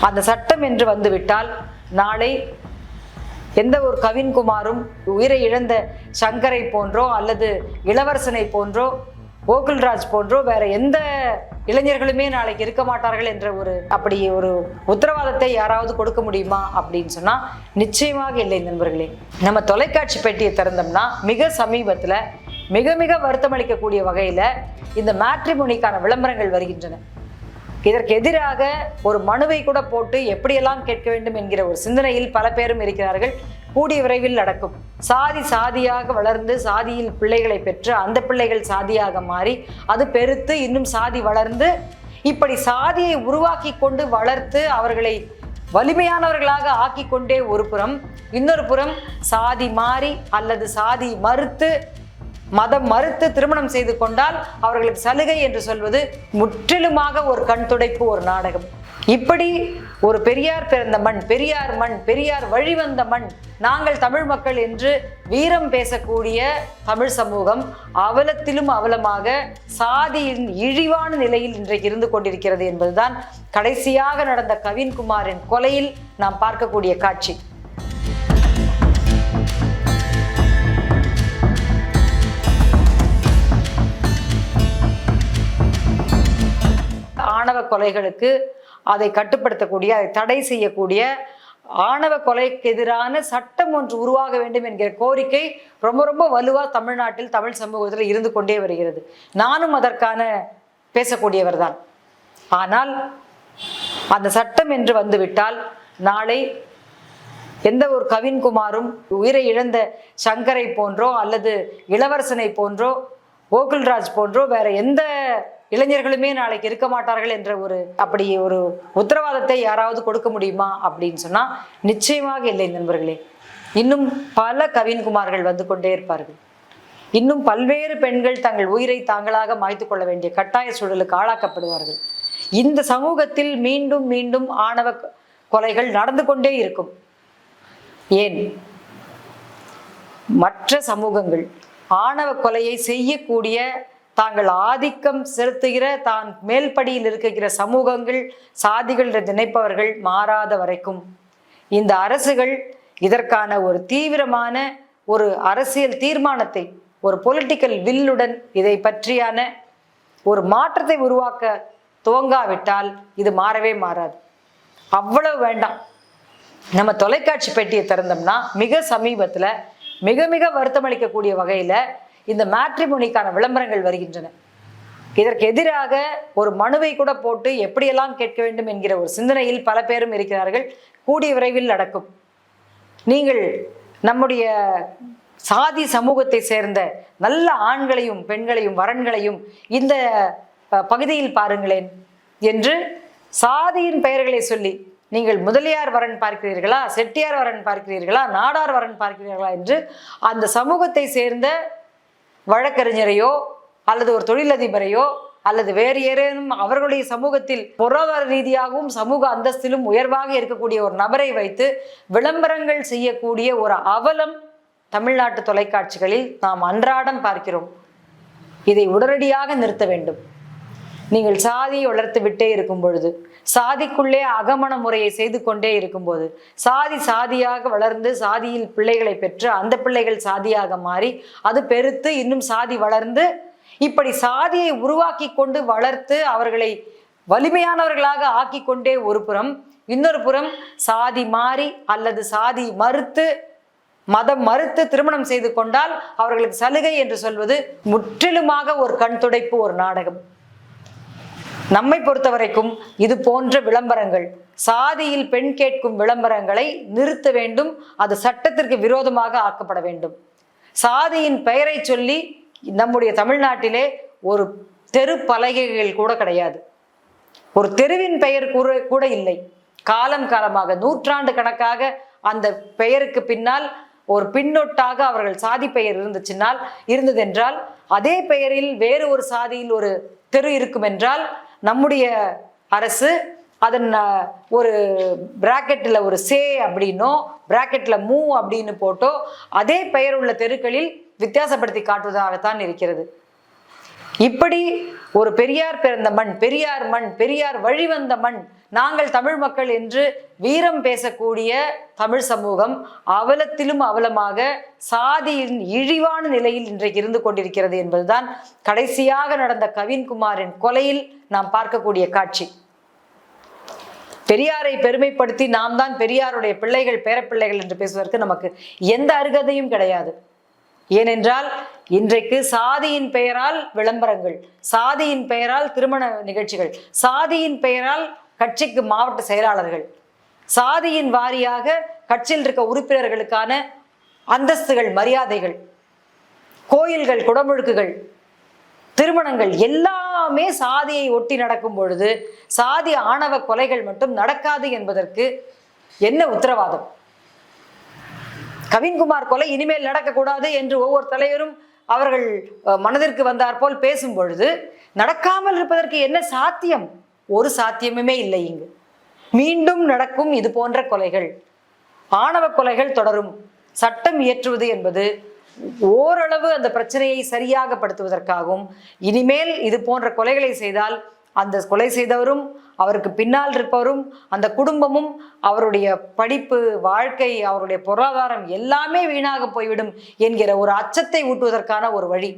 அந்த சட்டம் என்று வந்துவிட்டால் நாளை எந்த ஒரு கவின்குமாரும் உயிரை இழந்த சங்கரை போன்றோ அல்லது இளவரசனை போன்றோ கோகுல்ராஜ் போன்றோ வேற எந்த இளைஞர்களுமே நாளைக்கு இருக்க மாட்டார்கள் என்ற அப்படி ஒரு உத்தரவாதத்தை யாராவது கொடுக்க முடியுமா அப்படின்னு சொன்னா நிச்சயமாக இல்லை நண்பர்களே. நம்ம தொலைக்காட்சி பெட்டியை திறந்தோம்னா மிக சமீபத்துல மிக மிக வருத்தம் அளிக்கக்கூடிய வகையில இந்த மேட்ரிமோனிக்கான விளம்பரங்கள் வருகின்றன. இதற்கு எதிராக ஒரு மனுவை கூட போட்டு எப்படியெல்லாம் கேட்க வேண்டும் என்கிற ஒரு சிந்தனையில் பல பேரும் இருக்கிறார்கள். கூடிய விரைவில் நடக்கும். சாதி சாதியாக வளர்ந்து சாதியில் பிள்ளைகளை பெற்று அந்த பிள்ளைகள் சாதியாக மாறி அது பெருத்து இன்னும் சாதி வளர்ந்து இப்படி சாதியை உருவாக்கி கொண்டு வளர்த்து அவர்களை வலிமையானவர்களாக ஆக்கி கொண்டே ஒரு புறம், இன்னொரு புறம் சாதி மாறி அல்லது சாதி மறுத்து மதம் மறுத்து திருமணம் செய்து கொண்டால் அவர்களுக்கு சலுகை என்று சொல்வது முற்றிலுமாக ஒரு கண் துடைப்பு, ஒரு நாடகம். இப்படி ஒரு பெரியார் பிறந்த மண், பெரியார் மண், பெரியார் வழிவந்த மண், நாங்கள் தமிழ் மக்கள் என்று வீரம் பேசக்கூடிய தமிழ் சமூகம் அவலத்திலும் அவலமாக சாதியின் இழிவான நிலையில் இன்றைக்கு இருந்து கொண்டிருக்கிறது என்பதுதான் கடைசியாக நடந்த கவின்குமாரின் கொலையில் நாம் பார்க்கக்கூடிய காட்சி. ஆணவ கொலைகளுக்கு அதை கட்டுப்படுத்தக்கூடிய, அதை தடை செய்யக்கூடிய, ஆணவ கொலைக்கு எதிரான சட்டம் ஒன்று உருவாக வேண்டும் என்கிற கோரிக்கை ரொம்ப ரொம்ப வலுவா தமிழ்நாட்டில் தமிழ் சமூகத்தில் இருந்து கொண்டே வருகிறது. நானும் அதற்கான பேசக்கூடியவர் தான். ஆனால் அந்த சட்டம் என்று வந்துவிட்டால் நாளை எந்த ஒரு கவின்குமாரும் உயிரை இழந்த சங்கரை போன்றோ அல்லது இளவரசனை போன்றோ கோகுல்ராஜ் போன்றோ வேற எந்த இளைஞர்களுமே நாளைக்கு இருக்க மாட்டார்கள் என்ற அப்படி ஒரு உத்தரவாதத்தை யாராவது கொடுக்க முடியுமா அப்படின்னு சொன்னா நிச்சயமாக இல்லை நண்பர்களே. இன்னும் பல கவின்குமார்கள் வந்து கொண்டே இருப்பார்கள். இன்னும் பல்வேறு பெண்கள் தங்கள் உயிரை தாங்களாக மாய்த்து கொள்ள வேண்டிய கட்டாய சூழலுக்கு ஆளாக்கப்படுவார்கள். இந்த சமூகத்தில் மீண்டும் மீண்டும் ஆணவ கொலைகள் நடந்து கொண்டே இருக்கும். ஏன் மற்ற சமூகங்கள் ஆணவ கொலையை செய்யக்கூடிய, தாங்கள் ஆதிக்கம் செலுத்துகிற, தான் மேல்படியில் இருக்கிற சமூகங்கள், சாதிகள் என்று நினைப்பவர்கள் மாறாத வரைக்கும் இந்த அரசுகள் இதற்கான ஒரு தீவிரமான ஒரு அரசியல் தீர்மானத்தை, ஒரு பொலிட்டிக்கல் வில்லுடன் இதை பற்றியான ஒரு மாற்றத்தை உருவாக்க துவங்காவிட்டால் இது மாறவே மாறாது. அவ்வளவு வேண்டாம். நம்ம தொலைக்காட்சி பெட்டியை திறந்தோம்னா மிக சமீபத்துல மிக மிக வருத்தம் அளிக்கக்கூடிய வகையில இந்த மேட்ரிமோனிக்கான விளம்பரங்கள் வருகின்றன. இதற்கு எதிராக ஒரு மனுவை கூட போட்டு எப்படியெல்லாம் கேட்க வேண்டும் என்கிற ஒரு சிந்தனையில் பல பேரும் இருக்கிறார்கள். கூடிய விரைவில் நடக்கும். நீங்கள் நம்முடைய சாதி சமூகத்தை சேர்ந்த நல்ல ஆண்களையும் பெண்களையும் வரன்களையும் இந்த பகுதியில் பாருங்களேன் என்று சாதியின் பெயர்களை சொல்லி, நீங்கள் முதலியார் வரன் பார்க்கிறீர்களா, செட்டியார் வரன் பார்க்கிறீர்களா, நாடார் வரன் பார்க்கிறீர்களா என்று அந்த சமூகத்தை சேர்ந்த வழக்கறிஞரையோ அல்லது ஒரு தொழிலதிபரையோ அல்லது வேறு ஏதேனும் அவர்களுடைய சமூகத்தில் பொருளாதார ரீதியாகவும் சமூக அந்தஸ்திலும் உயர்வாக இருக்கக்கூடிய ஒரு நபரை வைத்து விளம்பரங்கள் செய்யக்கூடிய ஒரு அவலம் தமிழ்நாட்டு தொலைக்காட்சிகளில் நாம் அன்றாடம் பார்க்கிறோம். இதை உடனடியாக நிறுத்த வேண்டும். நீங்கள் சாதியை வளர்த்து விட்டே இருக்கும் பொழுது, சாதிக்குள்ளே அகமண முறையை செய்து கொண்டே இருக்கும்போது, சாதி சாதியாக வளர்ந்து சாதியில் பிள்ளைகளை பெற்று அந்த பிள்ளைகள் சாதியாக மாறி அது பெருத்து இன்னும் சாதி வளர்ந்து இப்படி சாதியை உருவாக்கி கொண்டு வளர்த்து அவர்களை வலிமையானவர்களாக ஆக்கி கொண்டே ஒரு புறம், இன்னொரு புறம் சாதி மாறி அல்லது சாதி மறுத்து மதம் மறுத்து திருமணம் செய்து கொண்டால் அவர்களுக்கு சலுகை என்று சொல்வது முற்றிலுமாக ஒரு கண் துடைப்பு, ஒரு நாடகம். நம்மை பொறுத்த வரைக்கும் இது போன்ற விளம்பரங்கள், சாதியில் பெண் கேட்கும் விளம்பரங்களை நிறுத்த வேண்டும். அது சட்டத்திற்கு விரோதமாக ஆக்கப்பட வேண்டும். சாதியின் பெயரை சொல்லி நம்முடைய தமிழ்நாட்டிலே ஒரு தெரு பலகைகள் கூட கிடையாது. ஒரு தெருவின் பெயர் கூட இல்லை. காலம் காலமாக நூற்றாண்டு கணக்காக அந்த பெயருக்கு பின்னால் ஒரு பின்னொட்டாக அவர்கள் சாதி பெயர் இருந்ததென்றால் அதே பெயரில் வேறு ஒரு சாதியில் ஒரு தெரு இருக்கும் என்றால் நம்முடைய அரசு அதன் ஒரு பிராக்கெட்ல ஒரு சே அப்படின்னோ பிராக்கெட்ல மூ அப்படின்னு போட்டோ அதே பெயர் உள்ள தெருக்களில் வித்தியாசப்படுத்தி காட்டுவதாகத்தான் இருக்கிறது. இப்படி ஒரு பெரியார் பிறந்த மண், பெரியார் மண், பெரியார் வழிவந்த மண், நாங்கள் தமிழ் மக்கள் என்று வீரம் பேசக்கூடிய தமிழ் சமூகம் அவலத்திலும் அவலமாக சாதியின் இழிவான நிலையில் இன்றைக்கு இருந்து கொண்டிருக்கிறது என்பதுதான் கடைசியாக நடந்த கவின்குமாரின் கொலையில் நாம் பார்க்கக்கூடிய காட்சி. பெரியாரை பெருமைப்படுத்தி நாம் தான் பெரியாருடைய பிள்ளைகள் பேரப்பிள்ளைகள் என்று பேசுவதற்கு நமக்கு எந்த அருகதையும் கிடையாது. ஏனென்றால் இன்றைக்கு சாதியின் பெயரால் விளம்பரங்கள், சாதியின் பெயரால் திருமண நிகழ்ச்சிகள், சாதியின் பெயரால் கட்சிக்கு மாவட்ட செயலாளர்கள், சாதியின் வாரியாக கட்சியில் இருக்க உறுப்பினர்களுக்கான அந்தஸ்துகள், மரியாதைகள், கோயில்கள், குடமுழுக்குகள், திருமணங்கள் எல்லாமே சாதியை ஒட்டி நடக்கும் பொழுது சாதி ஆணவ கொலைகள் மட்டும் நடக்காது என்பதற்கு என்ன உத்தரவாதம்? கவின்குமார் கொலை இனிமேல் நடக்கக்கூடாது என்று ஒவ்வொரு தலைவரும் அவர்கள் மனதிற்கு வந்தார் போல் பேசும் பொழுது நடக்காமல் இருப்பதற்கு என்ன சாத்தியம்? ஒரு சாத்தியமுமே இல்லை. இங்கு மீண்டும் நடக்கும் இது போன்ற கொலைகள், ஆணவ கொலைகள் தொடரும். சட்டம் இயற்றுவது என்பது ஓரளவு அந்த பிரச்சனையை சரியாக படுத்துவதற்காகவும், இனிமேல் இது போன்ற கொலைகளை செய்தால் அந்த கொலை செய்தவரும் அவருக்கு பின்னால் இருப்பவரும் அந்த குடும்பமும் அவருடைய படிப்பு, வாழ்க்கை, அவருடைய பொருளாதாரம் எல்லாமே வீணாக போய்விடும் என்கிற ஒரு அச்சத்தை ஊட்டுவதற்கான ஒரு வழி.